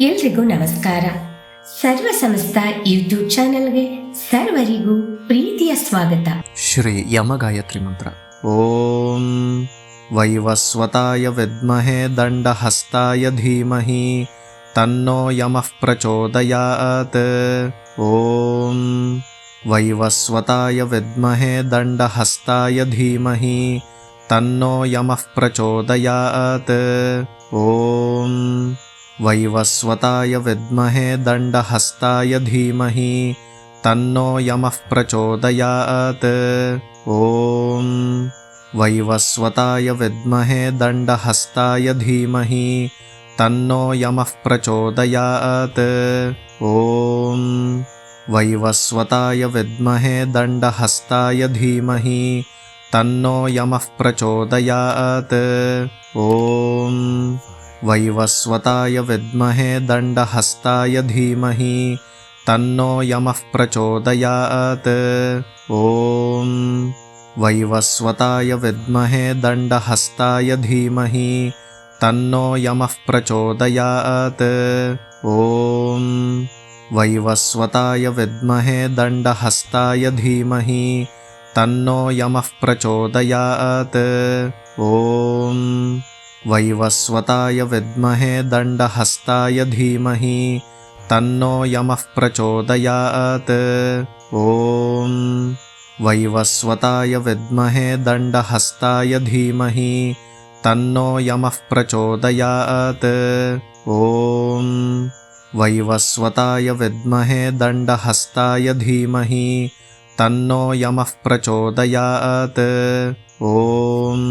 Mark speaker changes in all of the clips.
Speaker 1: ಎಲ್ರಿಗೂ ನಮಸ್ಕಾರ. ಸರ್ವ ಸಮಸ್ತ ಯೂಟ್ಯೂಬ್ ಚಾನೆಲ್ಗೆ ಸರ್ವರಿಗೂ ಪ್ರೀತಿಯ ಸ್ವಾಗತ.
Speaker 2: ಶ್ರೀ ಯಮಗಾಯತ್ರಿ ಮಂತ್ರ. ಓಂ ವೈವಸ್ವತಾಯ ವಿದ್ಮಹೇ ದಂಡಹಸ್ತಾಯ ಧೀಮಹಿ ತನ್ನೋ ಯಮಃ ಪ್ರಚೋದಯಾತ್. ಓಂ ವೈವಸ್ವತಾಯ ವಿದ್ಮಹೇ ದಂಡಹಸ್ತಾಯ ಧೀಮಹಿ ತನ್ನೋ ಯಮಃ ಪ್ರಚೋದಯಾತ್. ಓಂ ವೈವಸ್ವತಾಯ ವಿದ್ಮಹೇ ದಂಡಹಸ್ತಾಯ ಧೀಮಹಿ ತನ್ನೋ ಯಮಃ ಪ್ರಚೋದಯಾತ್. ಓಂ ವೈವಸ್ವತಾಯ ವಿದ್ಮಹೇ ದಂಡಹಸ್ತಾಯ ಧೀಮಹಿ ತನ್ನೋ ಯಮಃ ಪ್ರಚೋದಯಾತ್. ಓಂ ವೈವಸ್ವತಾಯ ವಿದ್ಮಹೇ ದಂಡಹಸ್ತಾಯ ಧೀಮಹಿ ತನ್ನೋ ಯಮಃ ಪ್ರಚೋದಯಾತ್. ಓಂ ವೈವಸ್ವತಾಯ ವಿದ್ಮಹೇ ದಂಡಹಸ್ತಾಯ ಧೀಮಹಿ ತನ್ನೋ ಯಮಃ ಪ್ರಚೋದಯಾತ್. ಓಂ ವೈವಸ್ವತಾಯ ವಿದ್ಮಹೇ ದಂಡಹಸ್ತಾಯ ಧೀಮಹಿ ತನ್ನೋ ಯಮಃ ಪ್ರಚೋದಯಾತ್. ಓಂ ವೈವಸ್ವತಾಯ ವಿದ್ಮಹೇ ದಂಡಹಸ್ತಾಯ ಧೀಮಹಿ ತನ್ನೋ ಯಮಃ ಪ್ರಚೋದಯಾತ್. ಓಂ ವೈವಸ್ವತಾಯ ವಿದ್ಮಹೇ ದಂಡಹಸ್ತಾಯ ಧೀಮಹಿ ತನ್ನೋ ಯಮಃ ಪ್ರಚೋದಯಾತ್. ಓಂ ವೈವಸ್ವತಾಯ ವಿದ್ಮಹೇ ದಂಡಹಸ್ತಾಯ ಧೀಮಹಿ ತನ್ನೋ ಯಮಃ ಪ್ರಚೋದಯಾತ್. ಓಂ ವೈವಸ್ವತಾಯ ವಿದ್ಮಹೇ ದಂಡಹಸ್ತಾಯ ಧೀಮಹಿ ತನ್ನೋ ಯಮಃ ಪ್ರಚೋದಯಾತ್. ಓಂ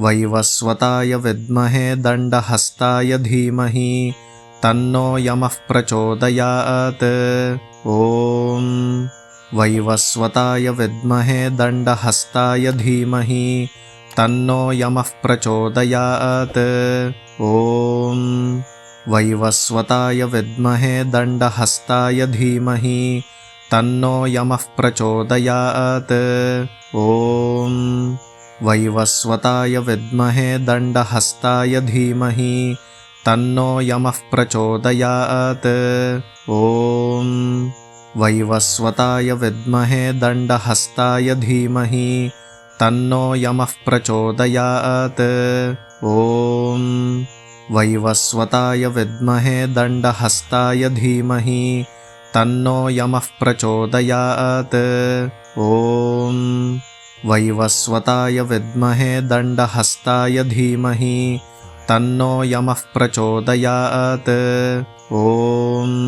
Speaker 2: ವೈವಸ್ವತಾಯ ವಿದ್ಮಹೇ ದಂಡಹಸ್ತಾಯ ಧೀಮಹಿ ತನ್ನೋ ಯಮಃ ಪ್ರಚೋದಯಾತ್. ಓಂ ವೈವಸ್ವತಾಯ ವಿದ್ಮಹೇ ದಂಡಹಸ್ತಾಯ ಧೀಮಹಿ ತನ್ನೋ ಯಮಃ ಪ್ರಚೋದಯಾತ್. ಓಂ ವೈವಸ್ವತಾಯ ವಿದ್ಮಹೇ ದಂಡಹಸ್ತಾಯ ಧೀಮಹಿ ತನ್ನೋ ಯಮಃ ಪ್ರಚೋದಯಾತ್. ಓಂ ವೈವಸ್ವತಾಯ ವಿದ್ಮಹೇ ದಂಡಹಸ್ತಾಯ ಧೀಮಹಿ ತನ್ನೋ ಯಮಃ ಪ್ರಚೋದಯಾತ್. ಓಂ ವೈವಸ್ವತಾಯ ವಿದ್ಮಹೇ ದಂಡಹಸ್ತಾಯ ಧೀಮಹಿ ತನ್ನೋ ಯಮಃ ಪ್ರಚೋದಯಾತ್. ಓಂ ವೈವಸ್ವತಾಯ ವಿದ್ಮಹೇ ದಂಡಹಸ್ತಾಯ ಧೀಮಹಿ ತನ್ನೋ ಯಮಃ ಪ್ರಚೋದಯಾತ್. ಓಂ ವೈವಸ್ವತಾಯ ವಿದ್ಮಹೇ ದಂಡಹಸ್ತಾಯ ಧೀಮಹಿ ತನ್ನೋ ಯಮಃ ಪ್ರಚೋದಯಾತ್. ಓಂ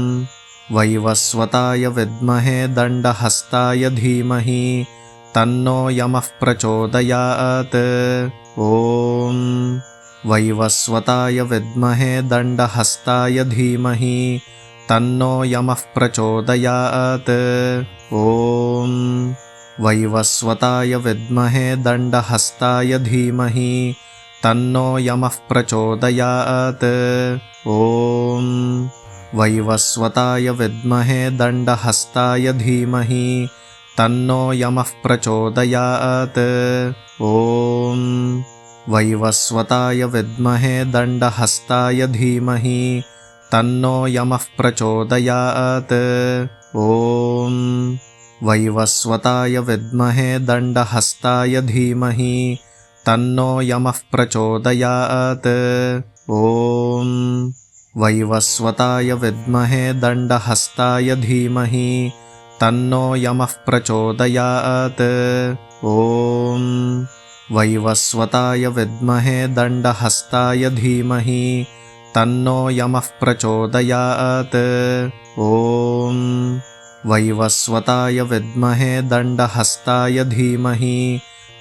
Speaker 2: ವೈವಸ್ವತಾಯ ವಿದ್ಮಹೇ ದಂಡಹಸ್ತಾಯ ಧೀಮಹಿ ತನ್ನೋ ಯಮಃ ಪ್ರಚೋದಯಾತ್. ಓಂ ವೈವಸ್ವತಾಯ ವಿದ್ಮಹೇ ದಂಡಹಸ್ತಾಯ ಧೀಮಹಿ ತನ್ನೋ ಯಮಃ ಪ್ರಚೋದಯಾತ್. ಓಂ ವೈವಸ್ವತಾಯ ವಿದ್ಮಹೇ ದಂಡಹಸ್ತಾಯ ಧೀಮಹಿ ತನ್ನೋ ಯಮಃ ಪ್ರಚೋದಯಾತ್. ಓಂ ವೈವಸ್ವತಾಯ ವಿದ್ಮಹೇ ದಂಡಹಸ್ತಾಯ ಧೀಮಹಿ ತನ್ನೋ ಯಮಃ ಪ್ರಚೋದಯಾತ್. ಓಂ ವೈವಸ್ವತಾಯ ವಿದ್ಮಹೇ ದಂಡಹಸ್ತಾಯ ಧೀಮಹಿ ತನ್ನೋ ಯಮಃ ಪ್ರಚೋದಯಾತ್. ಓಂ ವೈವಸ್ವತಾಯ ವಿದ್ಮಹೇ ದಂಡಹಸ್ತಾಯ ಧೀಮಹಿ ತನ್ನೋ ಯಮಃ ಪ್ರಚೋದಯಾತ್. ಓಂ ವೈವಸ್ವತಾಯ ವಿದ್ಮಹೇ ದಂಡಹಸ್ತಾಯ ಧೀಮಹಿ ತನ್ನೋ ಯಮಃ ಪ್ರಚೋದಯಾತ್. ಓಂ ವೈವಸ್ವತಾಯ ವಿದ್ಮಹೇ ದಂಡಹಸ್ತಾಯ ಧೀಮಹಿ ತನ್ನೋ ಯಮಃ ಪ್ರಚೋದಯಾತ್. ಓಂ ವೈವಸ್ವತಾಯ ವಿದ್ಮಹೇ ದಂಡಹಸ್ತಾಯ ಧೀಮಹಿ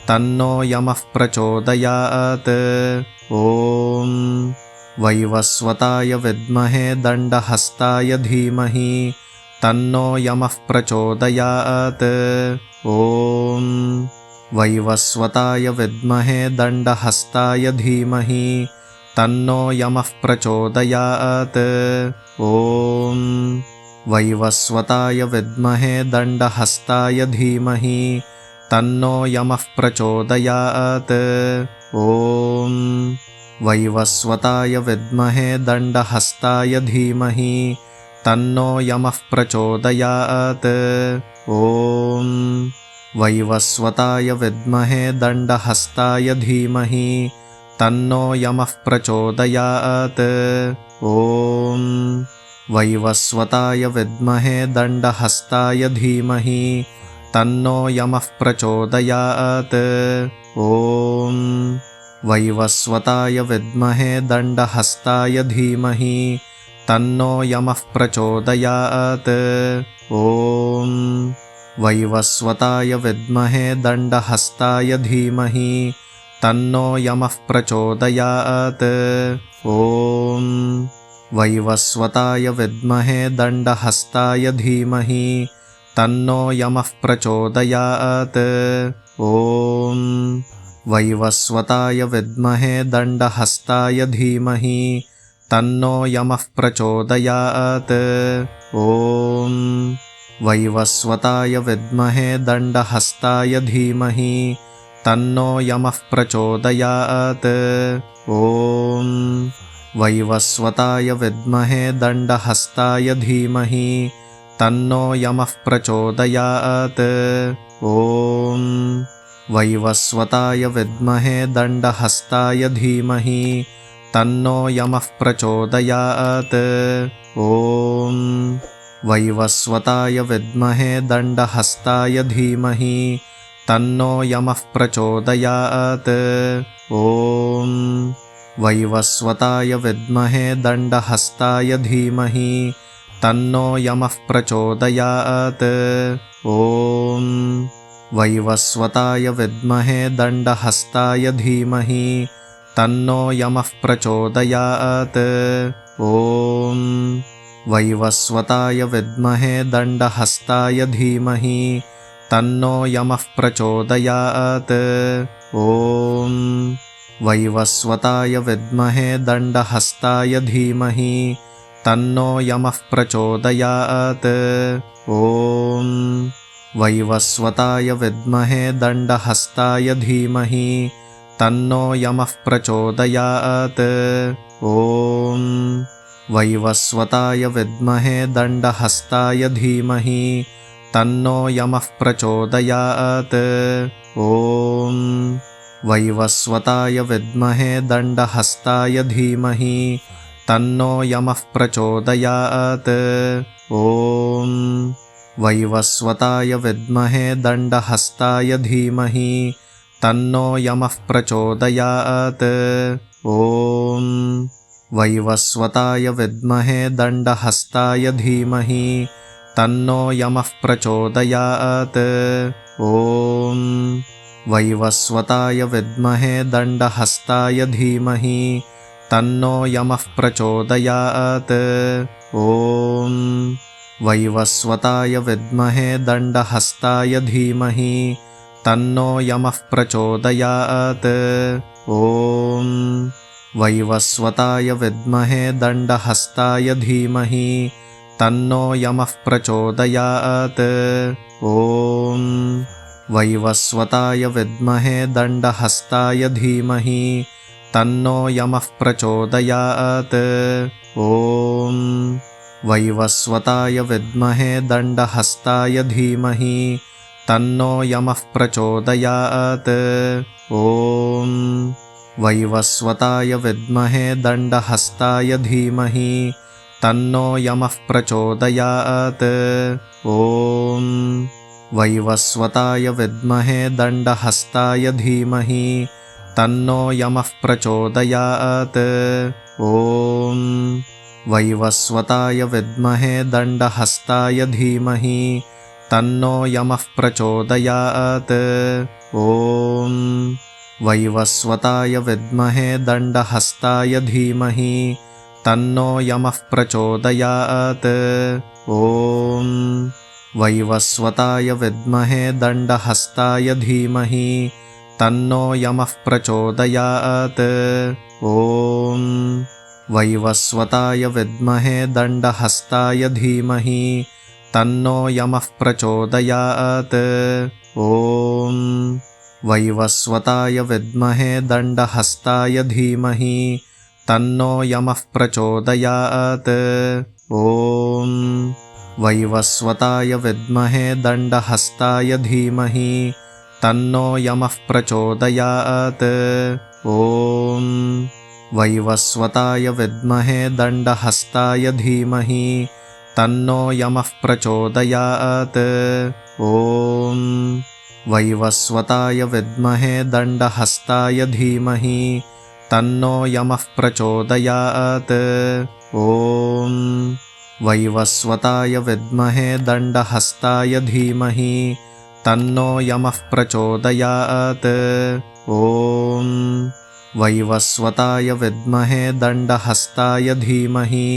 Speaker 2: ತನ್ನೋ ಯಮಃ ಪ್ರಚೋದಯಾತ್. ಓಂ ವೈವಸ್ವತಾಯ ವಿದ್ಮಹೇ ದಂಡಹಸ್ತಾಯ ಧೀಮಹಿ ತನ್ನೋ ಯಮಃ ಪ್ರಚೋದಯಾತ್. ಓಂ ವೈವಸ್ವತಾಯ ವಿದ್ಮಹೇ ದಂಡಹಸ್ತಾಯ ಧೀಮಹಿ ತನ್ನೋ ಯಮಃ ಪ್ರಚೋದಯಾತ್. ಓಂ ವೈವಸ್ವತಾಯ ವಿದ್ಮಹೇ ದಂಡಹಸ್ತಾಯ ಧೀಮಹಿ ತನ್ನೋ ಯಮಃ ಪ್ರಚೋದಯಾತ್. ಓಂ वैवस्वताय विद्महे दण्डहस्ताय धीमहि तन्नो यमः प्रचोदयात्। ॐ वैवस्वताय विद्महे दण्डहस्ताय धीमहि तन्नो यमः प्रचोदयात्। ॐ वैवस्वताय विद्महे दण्डहस्ताय धीमहि तन्नो यमः प्रचोदयात्। ॐ वैवस्वताय विद्महे दण्डहस्ताय धीमहि तन्नो यमः प्रचोदयात्। ॐ वैवस्वताय विद्महे दण्डहस्ताय धीमहि तन्नो यमः प्रचोदयात्। ॐ वैवस्वताय विद्महे दण्डहस्ताय धीमहि तन्नो यमः प्रचोदयात्। ॐ वैवस्वताय विद्महे दण्डहस्ताय धीमहि तन्नो यमः प्रचोदयात्। ॐ वैवस्वताय विद्महे दण्डहस्ताय धीमहि तन्नो यमः प्रचोदयात्। ॐ वैवस्वताय विद्महे दण्डहस्ताय धीमहि तन्नो यमः प्रचोदयात्। ॐ वैवस्वताय विद्महे दण्डहस्ताय धीमहि तन्नो यमः प्रचोदयात्। ॐ वैवस्वताय विद्महे दण्डहस्ताय धीमहि तन्नो यमः प्रचोदयात्। ॐ वैवस्वताय विद्महे दण्डहस्ताय धीमहि तन्नो यमः प्रचोदयात्। ॐ वैवस्वताय विद्महे दण्डहस्ताय धीमहि तन्नो यमः प्रचोदयात्। ॐ वैवस्वताय विद्महे दण्डहस्ताय धीमहि तन्नो यमः प्रचोदयात्। ॐ वैवस्वताय विद्महे दण्डहस्ताय धीमहि तन्नो यमः प्रचोदयात्। ॐ वैवस्वताय विद्महे दण्डहस्ताय धीमहि तन्नो यमः प्रचोदयात्। ॐ वैवस्वताय विद्महे दण्डहस्ताय धीमहि तन्नो यमः प्रचोदयात्। ॐ वैवस्वताय विद्महे दण्डहस्ताय धीमहि तन्नो यमः प्रचोदयात्। ॐ वैवस्वताय विद्महे दण्डहस्ताय धीमहि तन्नो यमः प्रचोदयात्। ॐ वैवस्वताय विद्महे दण्डहस्ताय धीमहि तन्नो यमः प्रचोदयात्। ॐ वैवस्वताय विद्महे दण्डहस्ताय धीमहि तन्नो यमः प्रचोदयात्। ॐ वैवस्वताय विद्महे दण्डहस्ताय धीमहि तन्नो यमः प्रचोदयात्। ॐ वैवस्वताय विद्महे दण्डहस्ताय धीमहि तन्नो यमः प्रचोदयात्। ॐ वैवस्वताय विद्महे दण्डहस्ताय धीमहि तन्नो यमः प्रचोदयात्। ॐ वैवस्वताय विद्महे दण्डहस्ताय धीमहि तन्नो यमः प्रचोदयात्। ॐ वैवस्वताय विद्महे दण्डहस्ताय धीमहि तन्नो यमः प्रचोदयात्। ॐ वैवस्वताय विद्महे दण्डहस्ताय धीमहि तन्नो यमः प्रचोदयात्। ॐ वैवस्वताय विद्महे दण्डहस्ताय धीमहि तन्नो यमः प्रचोदयात्। ॐ वैवस्वताय विद्महे दण्डहस्ताय धीमहि तन्नो यमः प्रचोदयात्। ॐ वैवस्वताय विद्महे दण्डहस्ताय धीमहि तन्नो यमः प्रचोदयात्। ॐ वैवस्वताय विद्महे दण्डहस्ताय धीमहि तन्नो यमः प्रचोदयात्। ॐ वैवस्वताय विद्महे दण्डहस्ताय धीमहि तन्नो यमः प्रचोदयात्। ॐ वैवस्वताय विद्महे दण्डहस्ताय धीमहि तन्नो यमः प्रचोदयात्। ॐ वैवस्वताय विद्महे दण्डहस्ताय धीमहि तन्नो यमः प्रचोदयात्। ॐ वैवस्वताय विद्महे दण्डहस्ताय धीमहि तन्नो यमः प्रचोदयात्। ॐ वैवस्वताय विद्महे दण्डहस्ताय धीमहि तन्नो यमः प्रचोदयात्। ॐ वैवस्वताय विद्महे दण्डहस्ताय धीमहि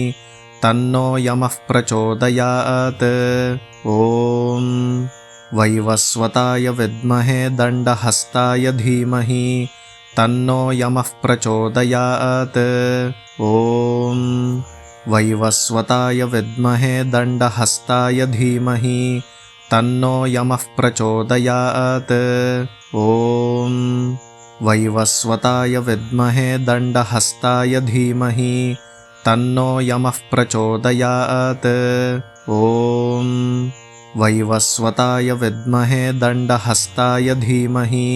Speaker 2: तन्नो यमः प्रचोदयात्। ॐ वैवस्वताय विद्महे दण्डहस्ताय धीमहि तन्नो यमः प्रचोदयात्। ॐ वैवस्वताय विद्महे दण्डहस्ताय धीमहि तन्नो यमः प्रचोदयात्। ॐ वैवस्वताय विद्महे दण्डहस्ताय धीमहि तन्नो यमः प्रचोदयात्। ॐ वैवस्वताय विद्महे दण्डहस्ताय धीमहि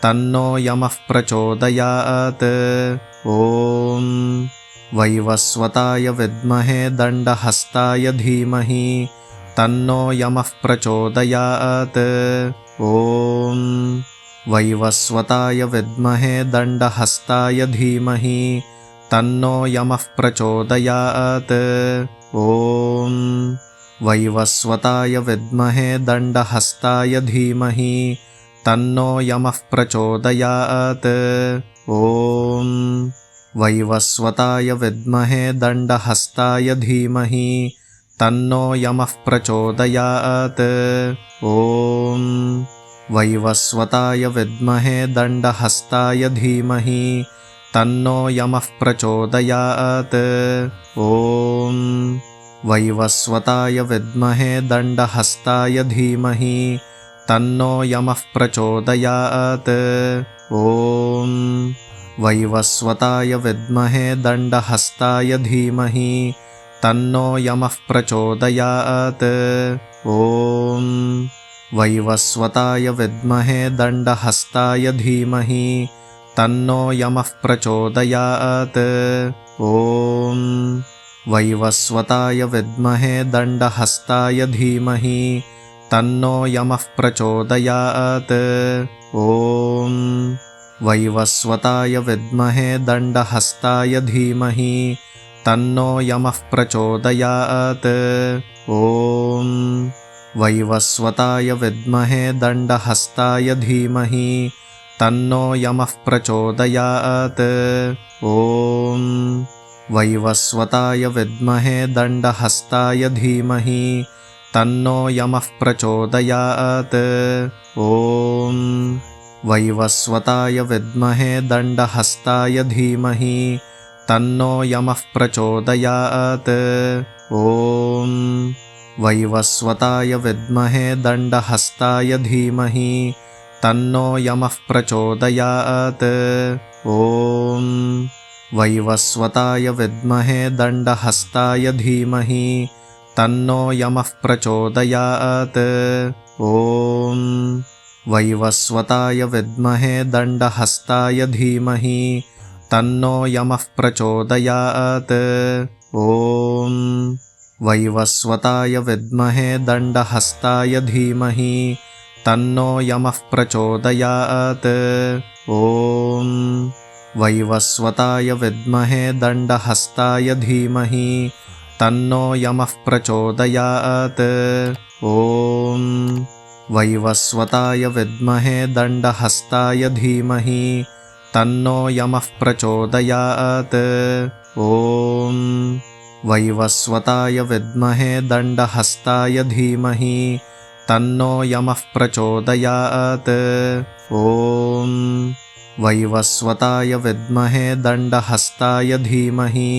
Speaker 2: तन्नो यमः प्रचोदयात्। ॐ वैवस्वताय विद्महे दण्डहस्ताय धीमहि तन्नो यमः प्रचोदयात्। ॐ वैवस्वताय विद्महे दण्डहस्ताय धीमहि तन्नो यमः प्रचोदयात्। ॐ वैवस्वताय विद्महे दण्डहस्ताय धीमहि तन्नो यमः प्रचोदयात्। ॐ वैवस्वताय विद्महे दण्डहस्ताय धीमहि तन्नो यमः प्रचोदयात्। ॐ वैवस्वताय विद्महे दण्डहस्ताय धीमहि तन्नो यमः प्रचोदयात्। ॐ वैवस्वताय विद्महे दण्डहस्ताय धीमहि तन्नो यमः प्रचोदयात्। ॐ वैवस्वताय विद्महे दण्डहस्ताय धीमहि तन्नो यमः प्रचोदयात्। ॐ वैवस्वताय विद्महे दण्डहस्ताय धीमहि तन्नो यमः प्रचोदयात्। ॐ वैवस्वताय विद्महे दण्डहस्ताय धीमहि तन्नो यमः प्रचोदयात्। ॐ वैवस्वताय विद्महे दण्डहस्ताय धीमहि तन्नो यमः प्रचोदयात्। ॐ वैवस्वताय विद्महे दण्डहस्ताय धीमहि तन्नो यमः प्रचोदयात्। ॐ वैवस्वताय विद्महे दण्डहस्ताय धीमहि तन्नो यमः प्रचोदयात्। ॐ वैवस्वताय विद्महे दण्डहस्ताय धीमहि तन्नो यमः प्रचोदयात्। ॐ वैवस्वताय विद्महे दण्डहस्ताय धीमहि तन्नो यमः प्रचोदयात्। ॐ वैवस्वताय विद्महे दण्डहस्ताय धीमहि तन्नो यमः प्रचोदयात्। ॐ वैवस्वताय विद्महे दण्डहस्ताय धीमहि तन्नो यमः प्रचोदयात्। ॐ वैवस्वताय विद्महे दण्डहस्ताय धीमहि तन्नो यमः प्रचोदयात्। ॐ वैवस्वताय विद्महे दण्डहस्ताय धीमहि तन्नो यमः प्रचोदयात्। ॐ वैवस्वताय विद्महे दण्डहस्ताय धीमहि तन्नो यमः प्रचोदयात्। ॐ वैवस्वताय विद्महे दण्डहस्ताय धीमहि तन्नो यमः प्रचोदयात्। ॐ वैवस्वताय विद्महे दण्डहस्ताय धीमहि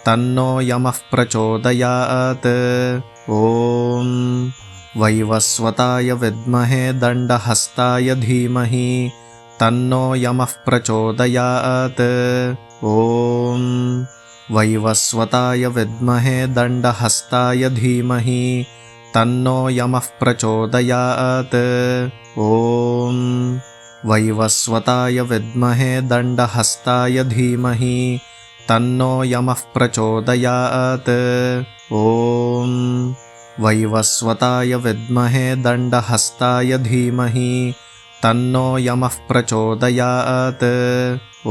Speaker 2: तन्नो यमः प्रचोदयात्। ॐ वैवस्वताय विद्महे दण्डहस्ताय धीमहि तन्नो यमः प्रचोदयात्। ॐ वैवस्वताय विद्महे दण्डहस्ताय धीमहि तन्नो यमः प्रचोदयात्। ॐ वैवस्वताय विद्महे दण्डहस्ताय धीमहि तन्नो यमः प्रचोदयात्। ॐ वैवस्वताय विद्महे दण्डहस्ताय धीमहि तन्नो यमः प्रचोदयात्।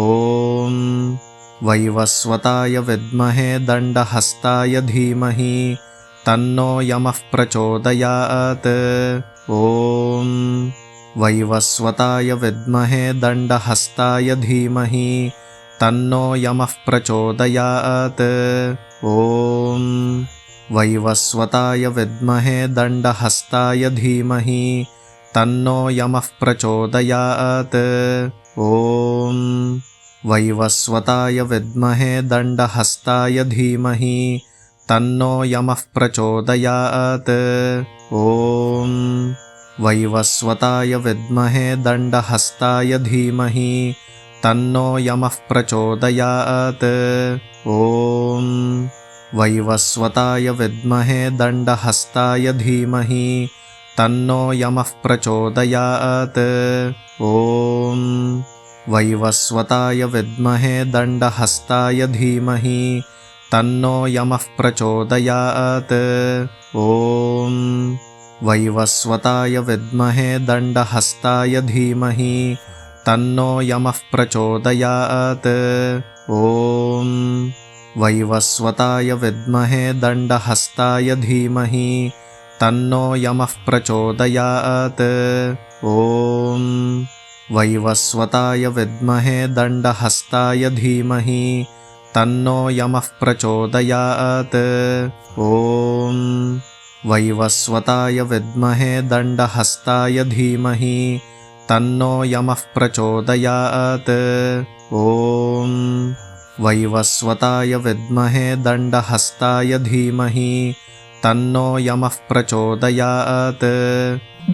Speaker 2: ॐ वैवस्वताय विद्महे दण्डहस्ताय धीमहि तन्नो यमः प्रचोदयात्। ॐ वैवस्वताय विद्महे दण्डहस्ताय धीमहि तन्नो यमः प्रचोदयात्। ॐ वैवस्वताय विद्महे दण्डहस्ताय धीमहि तन्नो यमः प्रचोदयात्। ॐ वैवस्वताय विद्महे दण्डहस्ताय धीमहि तन्नो यमः प्रचोदयात्। ॐ वैवस्वताय विद्महे दण्डहस्ताय धीमहि तन्नो यमः प्रचोदयात्। ॐ वैवस्वताय विद्महे दण्डहस्ताय धीमहि तन्नो यमः प्रचोदयात्। ॐ वैवस्वताय विद्महे दण्डहस्ताय धीमहि तन्नो यमः प्रचोदयात्। ॐ वैवस्वताय विद्महे दण्डहस्ताय धीमहि तन्नो यमः प्रचोदयात्। ॐ वैवस्वताय विद्महे दण्डहस्ताय धीमहि तन्नो यमः प्रचोदयात्। ॐ वैवस्वताय विद्महे दण्डहस्ताय धीमहि तन्नो यमः प्रचोदयात्। ॐ वैवस्वताय विद्महे दण्डहस्ताय धीमहि तन्नो यमः प्रचोदयात्। ॐ वैवस्वताय विद्महे दण्डहस्ताय धीमहि तन्नो यमः प्रचोदयात्।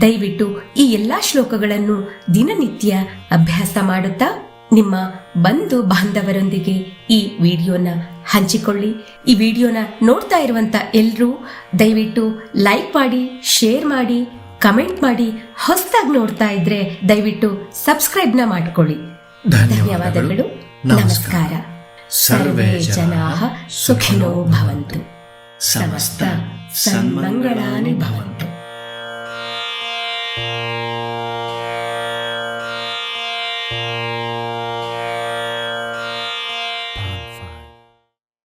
Speaker 1: ದಯವಿಟ್ಟು ಈ ಎಲ್ಲಾ ಶ್ಲೋಕಗಳನ್ನು ದಿನನಿತ್ಯ ಅಭ್ಯಾಸ ಮಾಡುತ್ತಾ ನಿಮ್ಮ ಬಂಧು ಬಾಂಧವರೊಂದಿಗೆ ಈ ವಿಡಿಯೋನ ಹಂಚಿಕೊಳ್ಳಿ. ಈ ವಿಡಿಯೋನ ನೋಡ್ತಾ ಇರುವಂತ ಎಲ್ಲರೂ ದಯವಿಟ್ಟು ಲೈಕ್ ಮಾಡಿ, ಶೇರ್ ಮಾಡಿ, ಕಮೆಂಟ್ ಮಾಡಿ. ಹೊಸದಾಗಿ ನೋಡ್ತಾ ಇದ್ರೆ ದಯವಿಟ್ಟು ಸಬ್ಸ್ಕ್ರೈಬ್ನ ಮಾಡ್ಕೊಳ್ಳಿ. ಧನ್ಯವಾದಗಳು. ನಮಸ್ಕಾರ. ಸರ್ವೇ ಜನಾಃ ಸುಖಿನೋ ಭವಂತು. ಸಮಸ್ತ ಸನ್ಮಂಗಳಾನಿ ಭವಂತು.